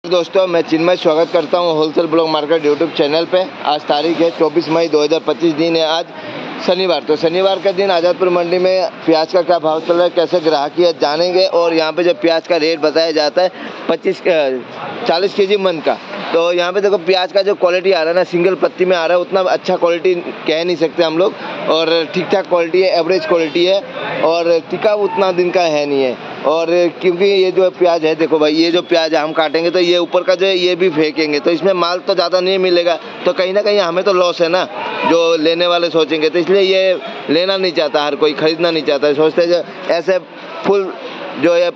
दोस्तों, मैं चिन्मय स्वागत करता हूं wholesale block market YouTube channel पे। आज तारीख है 24 मई 2025, दिन है आज शनिवार। तो शनिवार का दिन आज़ादपुर मंडी में प्याज का क्या भाव चल रहा है, कैसे ग्राहकी है जानेंगे। और यहाँ पे जो प्याज का रेट बताया जाता है 40 केजी मन का। तो यहाँ पे देखो प्याज का जो क्वालिटी आ रहा है ना, सिंगल पत्ती में आ रहा है। उतना अच्छा क्वालिटी कह नहीं सकते हम लोग, और ठीक ठाक क्वालिटी है, एवरेज क्वालिटी है, और टिका उतना दिन का है नहीं है। और क्योंकि ये जो प्याज है, देखो भाई, ये जो प्याज है हम काटेंगे तो ये ऊपर का जो है ये भी फेंकेंगे, तो इसमें माल तो ज़्यादा नहीं मिलेगा। तो कहीं ना कहीं हमें तो लॉस है ना, जो लेने वाले सोचेंगे। तो इसलिए ये लेना नहीं चाहता, हर कोई खरीदना नहीं चाहता। सोचते जो ऐसे फुल जो है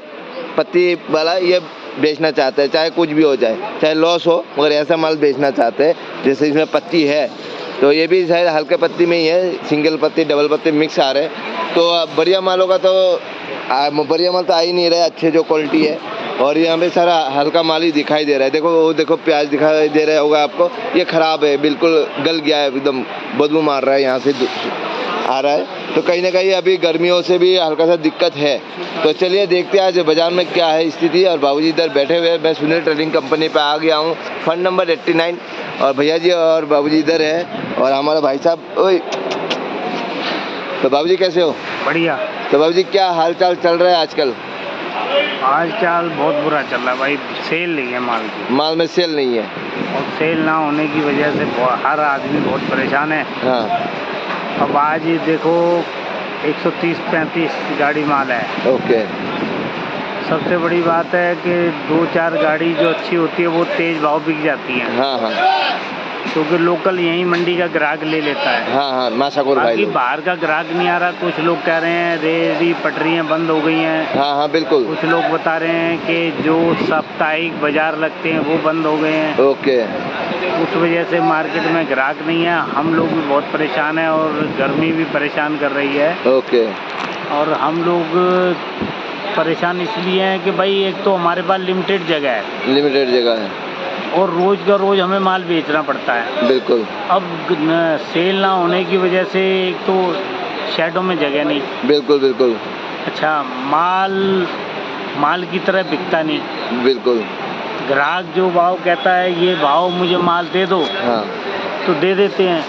पत्ती वाला ये बेचना चाहते हैं, चाहे कुछ भी हो जाए, चाहे लॉस हो, मगर ऐसा माल बेचना चाहते हैं। जैसे इसमें पत्ती है तो ये भी शायद हल्के पत्ती में ही है, सिंगल पत्ती डबल पत्ती मिक्स आ रहे हैं। तो बढ़िया माल होगा तो बढ़िया माल तो आ ही नहीं रहा है, अच्छे जो क्वालिटी है। और यहाँ पे सारा हल्का माल ही दिखाई दे रहा है। देखो वो देखो प्याज दिखाई दे रहा होगा आपको, ये ख़राब है, बिल्कुल गल गया है, एकदम बदबू मार रहा है, यहाँ से आ रहा है। तो कहीं ना कहीं अभी गर्मियों से भी हल्का सा दिक्कत है। तो चलिए देखते हैं आज बाज़ार में क्या है स्थिति। और बाबूजी इधर बैठे हुए हैं, मैं सुनील ट्रेडिंग कंपनी पे आ गया हूँ, फंड नंबर 89। और भैया जी और बाबूजी इधर है, और हमारा भाई साहब। ओए, तो बाबूजी कैसे हो? बढ़िया। तो बाबूजी क्या हाल चाल चल रहा है आजकल? आजकल बहुत बुरा चल रहा है भाई, सेल नहीं है माल की। माल में सेल नहीं है, और सेल ना होने की वजह से हर आदमी बहुत परेशान है। हाँ। अब आज ही देखो 130-135 गाड़ी माल है। ओके। सबसे बड़ी बात है कि 2-4 गाड़ी जो अच्छी होती है वो तेज भाव बिक जाती है। हाँ हाँ, क्योंकि लोकल यहीं मंडी का ग्राहक ले लेता है। हाँ हाँ, माशाकुर भाई। बाकी बाहर का ग्राहक नहीं आ रहा। कुछ लोग कह रहे हैं रेहड़ी पटरियाँ बंद हो गई हैं। हाँ हाँ, बिल्कुल। कुछ लोग बता रहे हैं कि जो साप्ताहिक बाजार लगते हैं वो बंद हो गए हैं। ओके। उस वजह से मार्केट में ग्राहक नहीं है। हम लोग भी बहुत परेशान हैं, और गर्मी भी परेशान कर रही है। ओके। और हम लोग परेशान इसलिए हैं कि भाई एक तो हमारे पास लिमिटेड जगह है, लिमिटेड जगह है, और रोज़ का रोज़ हमें माल बेचना पड़ता है। बिल्कुल। अब सेल ना होने की वजह से एक तो शेडों में जगह नहीं। बिल्कुल बिल्कुल। अच्छा, माल की तरह बिकता नहीं। बिल्कुल। ग्राहक जो भाव कहता है ये भाव मुझे माल दे दो, हाँ, तो दे देते हैं।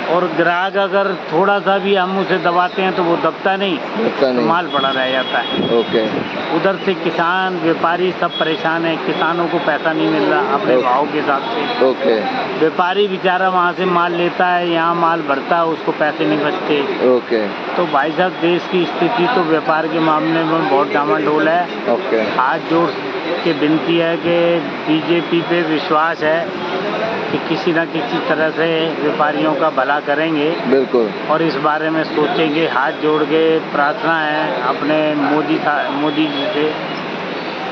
और ग्राहक अगर थोड़ा सा भी हम उसे दबाते हैं तो वो दबता नहीं, तो माल पड़ा रह जाता है। ओके। उधर से किसान व्यापारी सब परेशान है। किसानों को पैसा नहीं मिल रहा अपने भाव के हिसाब से। ओके। व्यापारी बेचारा वहाँ से माल लेता है, यहाँ माल भरता है, उसको पैसे नहीं बचते। ओके। तो भाई साहब, देश की स्थिति तो व्यापार के मामले में बहुत डामाडोल है। ओके। हाथ जोड़ के विनती है कि बीजेपी पे विश्वास है कि किसी न किसी तरह से व्यापारियों का भला करेंगे। बिल्कुल। और इस बारे में सोचेंगे। हाथ जोड़ के प्रार्थना है अपने मोदी जी से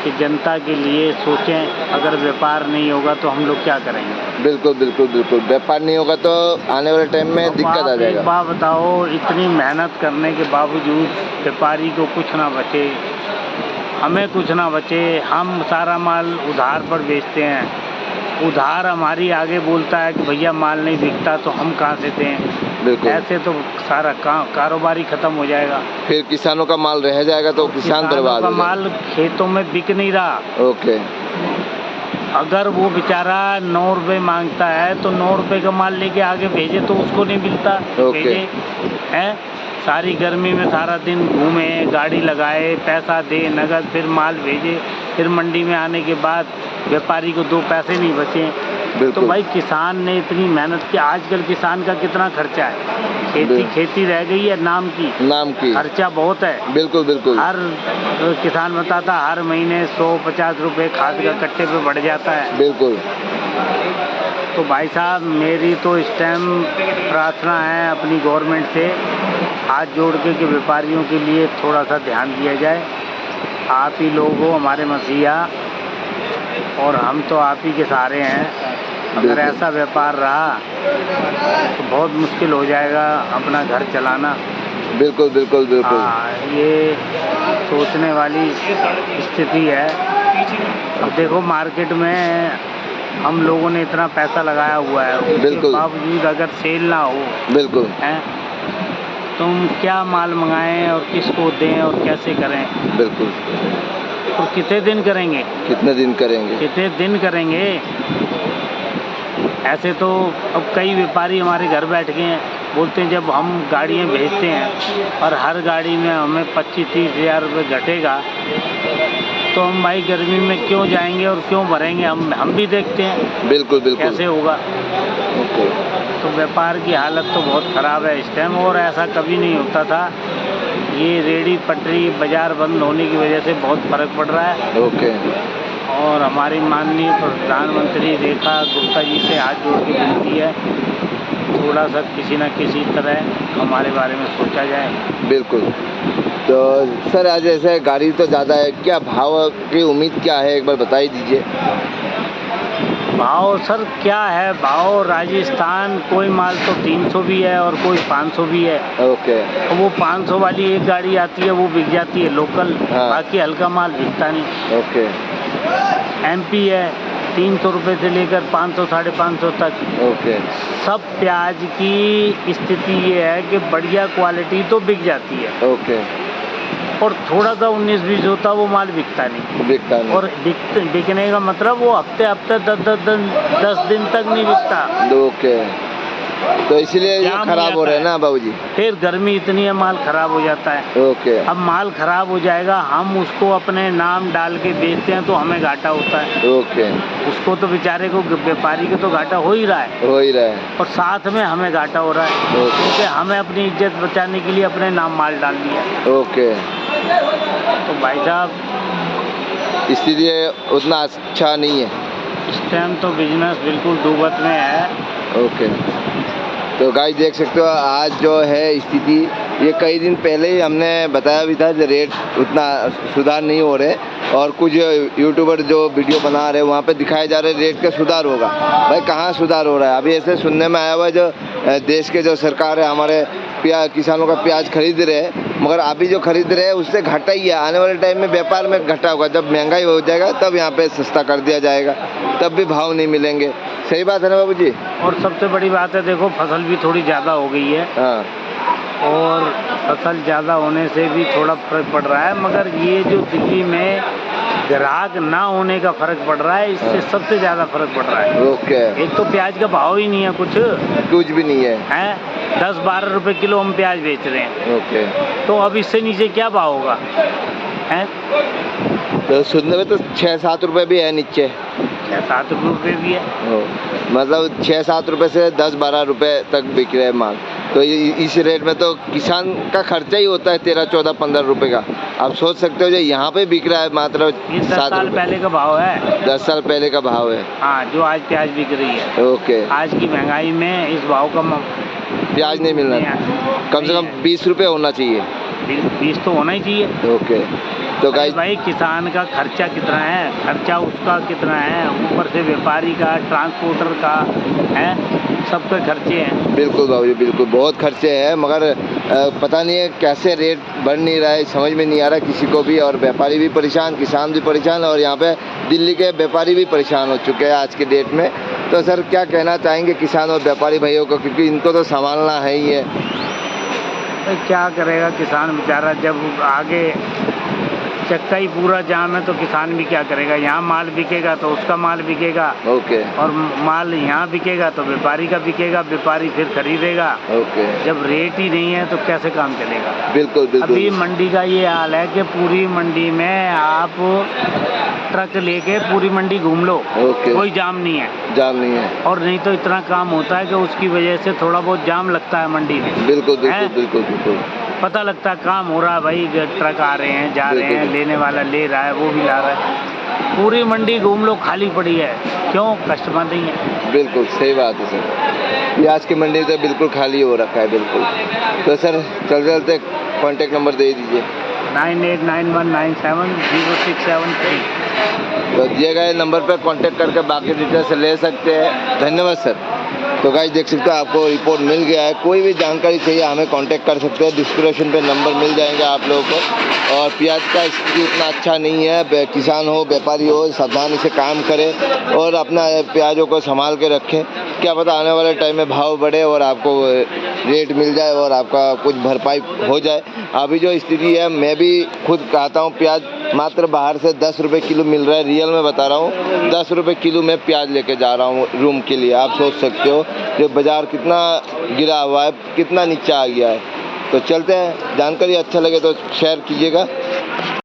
कि जनता के लिए सोचें। अगर व्यापार नहीं होगा तो हम लोग क्या करेंगे? बिल्कुल बिल्कुल बिल्कुल, व्यापार नहीं होगा तो आने वाले टाइम में दिक्कत आ जाएगा। एक बात बताओ, इतनी मेहनत करने के बावजूद व्यापारी को कुछ ना बचे, हमें कुछ ना बचे। हम सारा माल उधार पर बेचते हैं। उधार हमारी आगे बोलता है कि भैया माल नहीं बिकता, तो हम कहाँ से दें? बिल्कुल। ऐसे तो सारा कारोबार ही खत्म हो जाएगा। फिर किसानों का माल रह जाएगा तो किसान बर्बाद हो जाएगा। माल खेतों में बिक नहीं रहा। ओके। अगर वो बेचारा 9 रुपये मांगता है तो 9 रुपये का माल लेके आगे भेजे तो उसको नहीं मिलता। भेजे हैं, सारी गर्मी में सारा दिन घूमे, गाड़ी लगाए, पैसा दे नगद, फिर माल भेजे, फिर मंडी में आने के बाद व्यापारी को 2 पैसे नहीं बचे। तो भाई किसान ने इतनी मेहनत की। आजकल किसान का कितना खर्चा है? खेती रह गई है नाम की। खर्चा बहुत है। बिल्कुल बिल्कुल। हर किसान बताता हर महीने 100-50 रुपये खाद का कट्टे पे बढ़ जाता है। बिल्कुल। तो भाई साहब, मेरी तो इस टाइम प्रार्थना है अपनी गवर्नमेंट से, हाथ जोड़ के कि व्यापारियों के लिए थोड़ा सा ध्यान दिया जाए। आप ही लोग हो हमारे मसीहा, और हम तो आप ही के सहारे हैं। अगर ऐसा व्यापार रहा तो बहुत मुश्किल हो जाएगा अपना घर चलाना। बिल्कुल बिल्कुल बिल्कुल। हाँ, ये सोचने वाली स्थिति है। अब देखो मार्केट में हम लोगों ने इतना पैसा लगाया हुआ है, उसके बावजूद अगर सेल ना हो, बिल्कुल है, तुम क्या माल मंगाएं और किसको दें और कैसे करें? बिल्कुल। तो कितने दिन करेंगे, कितने दिन करेंगे? कितने दिन करेंगे? ऐसे तो अब कई व्यापारी हमारे घर बैठ गए हैं, बोलते हैं जब हम गाड़ियाँ भेजते हैं और हर गाड़ी में हमें 25-30 हज़ार रुपये घटेगा, तो हम भाई गर्मी में क्यों जाएंगे और क्यों भरेंगे? हम भी देखते हैं बिल्कुल बिल्कुल। कैसे होगा। ओके। तो व्यापार की हालत तो बहुत ख़राब है इस टाइम, और ऐसा कभी नहीं होता था। ये रेहड़ी पटरी बाज़ार बंद होने की वजह से बहुत फ़र्क पड़ रहा है। ओके। और हमारी माननीय प्रधानमंत्री रेखा गुप्ता जी से हाथ जोड़ के विनती है, थोड़ा सा किसी न किसी तरह हमारे बारे में सोचा जाए। बिल्कुल। तो सर आज ऐसे गाड़ी तो ज़्यादा है, क्या भाव की उम्मीद क्या है, एक बार बता ही दीजिए। भाव सर क्या है भाव, राजस्थान कोई माल तो 300 भी है और कोई 500 भी है। ओके। और वो 500 वाली एक गाड़ी आती है, वो बिक जाती है लोकल। हाँ। बाकी हल्का माल बिकता नहीं। ओके। MP है 300 रुपये से लेकर 500 550 तक। ओके। सब प्याज की स्थिति ये है कि बढ़िया क्वालिटी तो बिक जाती है, ओके। और थोड़ा सा 19-20 होता वो माल बिकता नहीं। बिकता नहीं। और बिकने का मतलब वो हफ्ते 10 दिन तक नहीं बिकता। ओके। तो इसलिए ये जाम हो खराब हो जाता रहा है ना बाबूजी। फिर गर्मी इतनी है, माल खराब हो जाता है। ओके। अब माल खराब हो जाएगा, हम उसको अपने नाम डाल के बेचते हैं तो हमें घाटा होता है। ओके। उसको तो बेचारे को, व्यापारी को तो घाटा हो ही रहा है, हो ही रहा है। और साथ में हमें घाटा हो रहा है, ओके। क्योंकि हमें अपनी इज्जत बचाने के लिए अपने नाम माल डाल दिया। ओके। तो भाई साहब स्थिति उतना अच्छा नहीं है इस टाइम तो बिजनेस बिल्कुल डूबत में है। ओके। तो गाइस देख सकते हो आज जो है स्थिति, ये कई दिन पहले ही हमने बताया भी था कि रेट उतना सुधार नहीं हो रहे, और कुछ यूट्यूबर जो वीडियो बना रहे वहाँ पे दिखाए जा रहे रेट का सुधार होगा। भाई कहाँ सुधार हो रहा है? अभी ऐसे सुनने में आया हुआ है जो देश के जो सरकार है हमारे किसानों का प्याज खरीद रहे हैं, मगर अभी जो खरीद रहे हैं उससे घटा ही है। आने वाले टाइम में व्यापार में घटा होगा, जब महंगाई हो जाएगा तब यहाँ पे सस्ता कर दिया जाएगा, तब भी भाव नहीं मिलेंगे। सही बात है ना बाबू जी? और सबसे बड़ी बात है, देखो फसल भी थोड़ी ज़्यादा हो गई है। हाँ। और फसल ज़्यादा होने से भी थोड़ा फर्क पड़ रहा है, मगर ये जो दिल्ली में ग्राहक ना होने का फर्क पड़ रहा है, इससे सबसे ज़्यादा फर्क पड़ रहा है। ओके। एक तो प्याज का भाव ही नहीं है, कुछ भी नहीं है। 10-12 रुपए किलो हम प्याज बेच रहे हैं। ओके। तो अब इससे नीचे क्या भाव होगा? हैं? तो सुनने में तो 6-7 रुपये भी है नीचे। 6-7 रुपये भी है। मतलब 6-7 रुपये से 10-12 रुपये तक बिक रहे माल। तो इस रेट में तो किसान का खर्चा ही होता है 13-14-15 रुपये का। आप सोच सकते हो जो यहाँ पे बिक रहा है मात्र 10 साल पहले का भाव है। 10 साल पहले का भाव है। हाँ, जो आज प्याज बिक रही है। ओके। आज की महंगाई में इस भाव का प्याज नहीं मिलना, कम से कम 20 रुपये होना चाहिए। 20 तो होना ही चाहिए। ओके। तो गाइस भाई किसान का खर्चा कितना है, खर्चा उसका कितना है, ऊपर से व्यापारी का, ट्रांसपोर्टर का है, सबके खर्चे हैं। बिल्कुल बाबूजी बिल्कुल, बहुत खर्चे हैं, मगर पता नहीं है कैसे रेट बढ़ नहीं रहा है, समझ में नहीं आ रहा किसी को भी। और व्यापारी भी परेशान, किसान भी परेशान, और यहाँ पे दिल्ली के व्यापारी भी परेशान हो चुके हैं आज के डेट में। तो सर क्या कहना चाहेंगे किसान और व्यापारी भाइयों को, क्योंकि इनको तो संभालना है ही है। क्या करेगा किसान बेचारा, जब आगे चक्का ही पूरा जाम है तो किसान भी क्या करेगा? यहाँ माल बिकेगा तो उसका माल बिकेगा। ओके। और माल यहाँ बिकेगा तो व्यापारी का बिकेगा, व्यापारी फिर खरीदेगा। ओके। जब रेट ही नहीं है तो कैसे काम चलेगा? बिल्कुल बिल्कुल। अभी मंडी का ये हाल है कि पूरी मंडी में आप ट्रक लेके पूरी मंडी घूम लो, कोई जाम नहीं है। जाम नहीं है। और नहीं तो इतना काम होता है कि उसकी वजह से थोड़ा बहुत जाम लगता है मंडी में। बिल्कुल बिल्कुल बिल्कुल बिल्कुल। पता लगता है काम हो रहा है, भाई ट्रक आ रहे हैं, जा रहे हैं, लेने वाला ले रहा है, वो भी ला रहा है। पूरी मंडी घूम लो, खाली पड़ी है। क्यों? कस्टमर नहीं है। बिल्कुल सही बात है सर, ये आज की मंडी तो बिल्कुल खाली हो रखा है बिल्कुल। तो सर चलते चलते कॉन्टेक्ट नंबर दे दीजिए। 9891970673। तो दिए गए नंबर पर कांटेक्ट करके बाकी डिटेल्स ले सकते हैं। धन्यवाद सर। तो गाइस देख सकते हो आपको रिपोर्ट मिल गया है, कोई भी जानकारी चाहिए हमें कांटेक्ट कर सकते हैं, डिस्क्रिप्शन पे नंबर मिल जाएंगे आप लोगों को। और प्याज का स्थिति उतना अच्छा नहीं है, किसान हो व्यापारी हो सावधानी से काम करें और अपना प्याजों को संभाल के रखें। क्या पता आने वाले टाइम में भाव बढ़े और आपको रेट मिल जाए और आपका कुछ भरपाई हो जाए। अभी जो स्थिति है, मैं भी खुद कहता हूँ प्याज मात्र बाहर से 10 रुपये किलो मिल रहा है। रियल में बता रहा हूँ, 10 रुपये किलो में प्याज लेके जा रहा हूँ रूम के लिए। आप सोच सकते हो कि बाज़ार कितना गिरा हुआ है, कितना नीचे आ गया है। तो चलते हैं, जानकारी अच्छा लगे तो शेयर कीजिएगा।